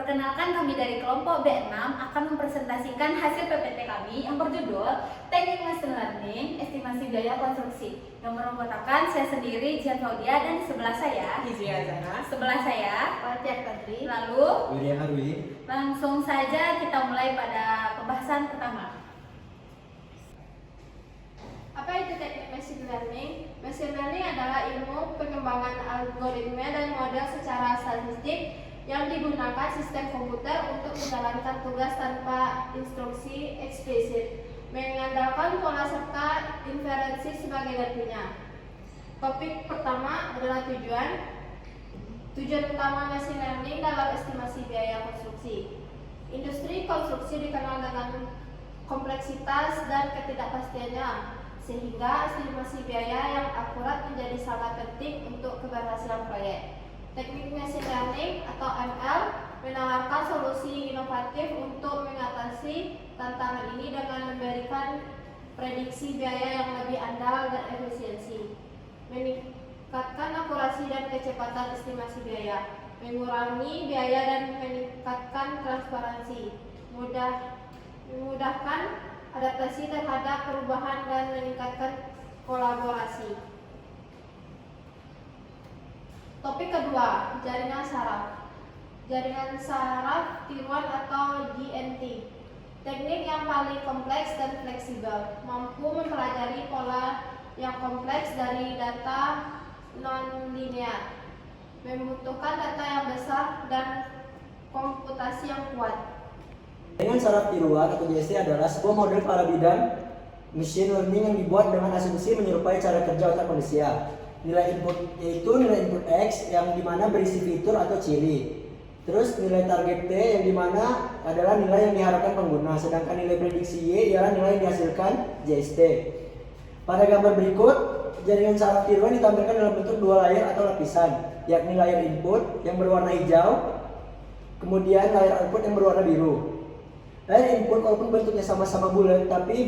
Perkenalkan, kami dari kelompok B6 akan mempresentasikan hasil PPT kami yang berjudul Teknik Machine Learning, Estimasi Biaya Konstruksi. Yang beranggotakan saya sendiri, Jian Faudia, dan di sebelah saya Hizia Zana. Sebelah saya Fatia Kadri. Lalu Wirya Harwi. langsung saja kita mulai pada pembahasan pertama. Apa itu teknik machine learning? Machine learning adalah ilmu pengembangan algoritma dan model secara statistik yang digunakan sistem komputer untuk menjalankan tugas tanpa instruksi eksplisit, mengandalkan pola serta inferensi sebagai gantinya. Topik pertama adalah tujuan. Tujuan utama machine learning dalam estimasi biaya konstruksi. Industri konstruksi dikenal dengan kompleksitas dan ketidakpastiannya, sehingga estimasi biaya yang akurat menjadi sangat penting untuk keberhasilan proyek. Teknik machine learning atau ML menawarkan solusi inovatif untuk mengatasi tantangan ini dengan memberikan prediksi biaya yang lebih andal dan efisiensi, meningkatkan akurasi dan kecepatan estimasi biaya, mengurangi biaya dan meningkatkan transparansi, memudahkan adaptasi terhadap perubahan dan meningkatkan kolaborasi. Topik kedua, jaringan saraf. Jaringan saraf tiruan atau GNT. Teknik yang paling kompleks dan fleksibel, mampu mempelajari pola yang kompleks dari data non-linear, membutuhkan data yang besar dan komputasi yang kuat. Jaringan saraf tiruan atau JST adalah sebuah model para bidang machine learning yang dibuat dengan asumsi menyerupai cara kerja otak manusia. Nilai input yaitu nilai input X yang dimana berisi fitur atau ciri. Terus nilai target T yang dimana adalah nilai yang diharapkan pengguna. Sedangkan nilai prediksi Y ialah nilai yang dihasilkan JST. Pada gambar berikut, jaringan saraf tiruan ditampilkan dalam bentuk dua layar atau lapisan, yakni layar input yang berwarna hijau, kemudian layar output yang berwarna biru. Layar input walaupun bentuknya sama-sama bulat, tapi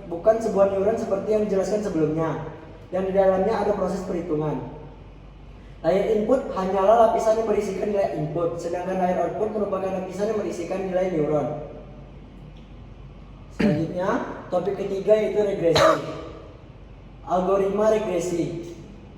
bukan sebuah neuron seperti yang dijelaskan sebelumnya, yang di dalamnya ada proses perhitungan. Layar input hanyalah lapisan yang berisikan nilai input, sedangkan layar output merupakan lapisan yang berisikan nilai neuron. Selanjutnya, topik ketiga yaitu regresi. Algoritma regresi.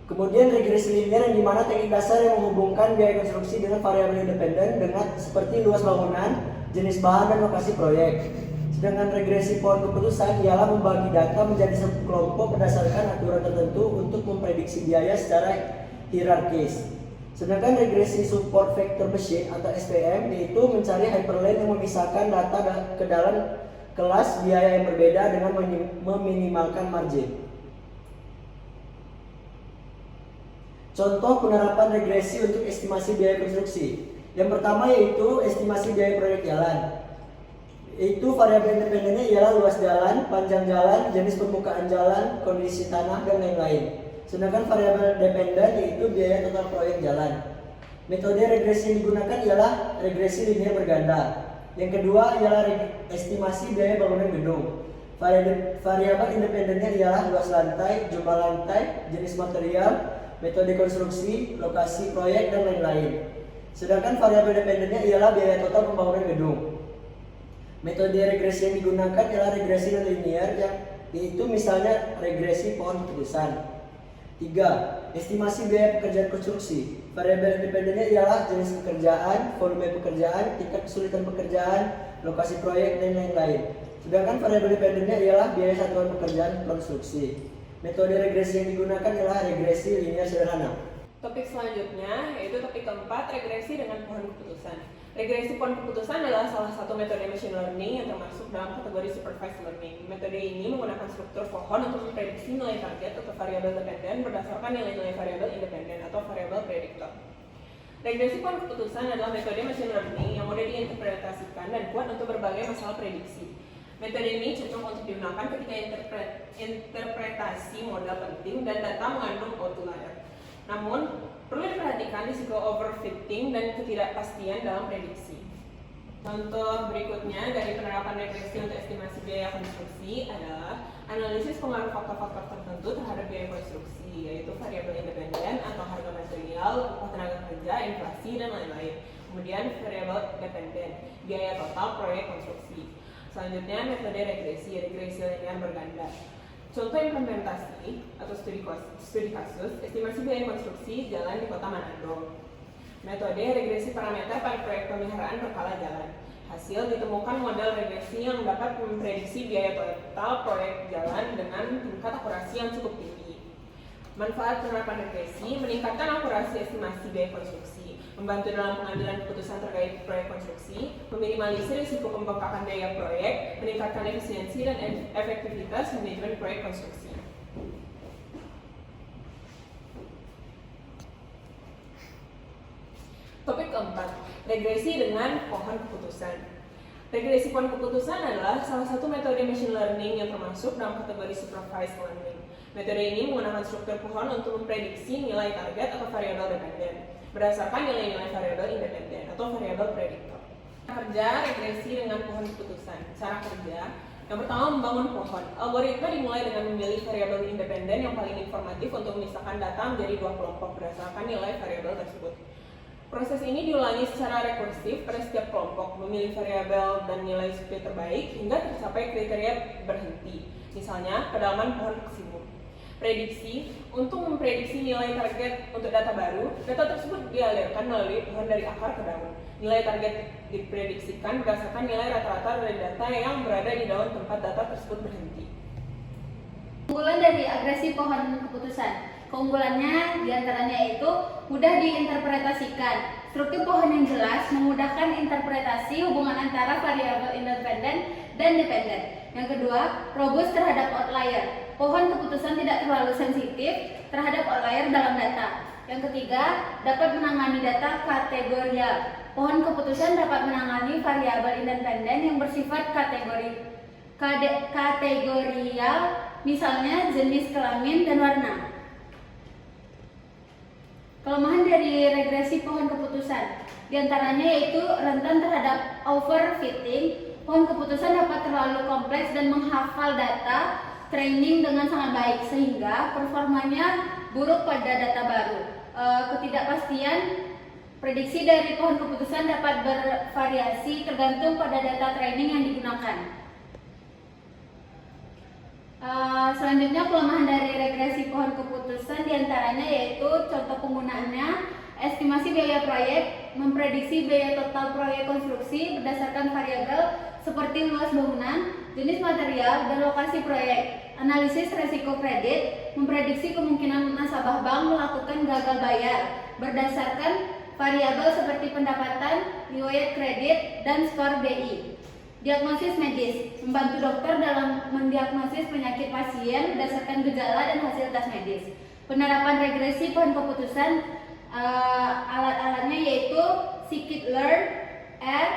Kemudian regresi linear yang dimana teknik dasar yang menghubungkan biaya konstruksi dengan variabel independen dengan seperti luas bangunan, jenis bahan dan lokasi proyek. Sedangkan regresi pohon keputusan ialah membagi data menjadi sekelompok berdasarkan aturan tertentu untuk memprediksi biaya secara hierarkis. Sedangkan regresi support vector machine atau SVM yaitu mencari hyperlink yang memisahkan data ke dalam kelas biaya yang berbeda dengan meminimalkan margin. Contoh penerapan regresi untuk estimasi biaya konstruksi. Yang pertama yaitu estimasi biaya proyek jalan. Itu variabel independennya ialah luas jalan, panjang jalan, jenis permukaan jalan, kondisi tanah, dan lain-lain. Sedangkan variabel dependen yaitu biaya total proyek jalan. Metode regresi yang digunakan ialah regresi linear berganda. Yang kedua ialah estimasi biaya bangunan gedung. Variabel independennya ialah luas lantai, jumlah lantai, jenis material, metode konstruksi, lokasi proyek, dan lain-lain. Sedangkan variabel dependennya ialah biaya total pembangunan gedung. Metode regresi yang digunakan ialah regresi non-linear yaitu misalnya regresi pohon keputusan. 3. Estimasi biaya pekerjaan konstruksi. Variabel independennya ialah jenis pekerjaan, volume pekerjaan, tingkat kesulitan pekerjaan, lokasi proyek, dan lain-lain. Sedangkan variabel dependennya ialah biaya satuan pekerjaan konstruksi. Metode regresi yang digunakan ialah regresi linear sederhana. Topik selanjutnya yaitu topik keempat, regresi dengan pohon keputusan. Regresi pohon keputusan adalah salah satu metode machine learning yang termasuk dalam kategori supervised learning. Metode ini menggunakan struktur pohon untuk memprediksi nilai target atau variabel dependen berdasarkan nilai-nilai variabel independen atau variabel prediktor. Regresi pohon keputusan adalah metode machine learning yang mudah diinterpretasikan dan kuat untuk berbagai masalah prediksi. Metode ini cocok untuk digunakan ketika interpretasi modal penting dan data mengandung outlier. Namun, perlu diperhatikan risiko overfitting dan ketidakpastian dalam prediksi. Contoh berikutnya dari penerapan regresi untuk estimasi biaya konstruksi adalah analisis pengaruh faktor-faktor tertentu terhadap biaya konstruksi, yaitu variabel independen atau harga material, upah tenaga kerja, inflasi, dan lain-lain. Kemudian variabel dependen, biaya total proyek konstruksi. Selanjutnya metode regresi linear berganda. Contoh implementasi atau studi kasus, estimasi biaya konstruksi jalan di Kota Manado. Metode regresi parameter pada proyek pemeliharaan berkala jalan. Hasil ditemukan model regresi yang dapat memprediksi biaya total proyek jalan dengan tingkat akurasi yang cukup tinggi. Manfaat penerapan regresi meningkatkan akurasi estimasi biaya konstruksi, membantu dalam pengambilan keputusan terkait proyek konstruksi, meminimalisir risiko pembengkakan biaya proyek, meningkatkan efisiensi dan efektivitas manajemen proyek konstruksi. Topik keempat, regresi dengan pohon keputusan. Regresi pohon keputusan adalah salah satu metode machine learning yang termasuk dalam kategori supervised learning. Metode ini menggunakan struktur pohon untuk memprediksi nilai target atau variabel dependen berdasarkan nilai-nilai variabel independen atau variabel prediktor. Kerja regresi dengan pohon keputusan. Cara kerja, yang pertama membangun pohon. Algoritma dimulai dengan memilih variabel independen yang paling informatif untuk memisahkan data menjadi dua kelompok berdasarkan nilai variabel tersebut. Proses ini diulangi secara rekursif pada setiap kelompok, memilih variabel dan nilai split terbaik hingga tercapai kriteria berhenti, misalnya kedalaman pohon maksimum. Prediksi, untuk memprediksi nilai target untuk data baru, data tersebut dialirkan melalui pohon dari akar ke daun. Nilai target diprediksikan berdasarkan nilai rata-rata dari data yang berada di daun tempat data tersebut berhenti. Keunggulan dari agresi pohon keputusan. Keunggulannya diantaranya yaitu mudah diinterpretasikan. Struktur pohon yang jelas memudahkan interpretasi hubungan antara variabel independen dan dependen. Yang kedua, robust terhadap outlier. Pohon keputusan tidak terlalu sensitif terhadap outlier dalam data. Yang ketiga, dapat menangani data kategorial. Pohon keputusan dapat menangani variabel independen yang bersifat kategorial, misalnya jenis kelamin dan warna. Kelemahan dari regresi pohon keputusan diantaranya yaitu rentan terhadap overfitting. Pohon keputusan dapat terlalu kompleks dan menghafal data training dengan sangat baik sehingga performanya buruk pada data baru. Ketidakpastian prediksi dari pohon keputusan dapat bervariasi tergantung pada data training yang digunakan. Selanjutnya kelemahan dari regresi pohon keputusan diantaranya yaitu contoh penggunaannya estimasi biaya proyek, memprediksi biaya total proyek konstruksi berdasarkan variabel seperti luas bangunan, jenis material, dan lokasi proyek. Analisis resiko kredit, memprediksi kemungkinan nasabah bank melakukan gagal bayar berdasarkan variabel seperti pendapatan, riwayat kredit, dan skor BI. Diagnosis medis, membantu dokter dalam mendiagnosis penyakit pasien berdasarkan gejala dan hasil tes medis. Penerapan regresi pohon keputusan, alat-alatnya yaitu scikit-learn, R,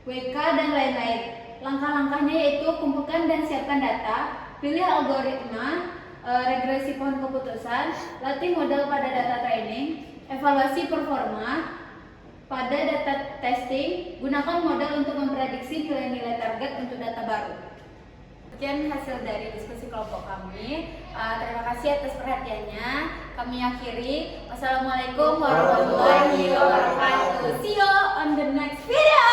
WK, dan lain-lain. Langkah-langkahnya yaitu kumpulkan dan siapkan data, pilih algoritma regresi pohon keputusan, latih model pada data training, evaluasi performa pada data testing, gunakan model untuk memprediksi nilai-nilai target untuk data baru. Sekian hasil dari diskusi kelompok kami. Terima kasih atas perhatiannya. Kami akhiri. Wassalamualaikum warahmatullahi wabarakatuh. See you on the next video.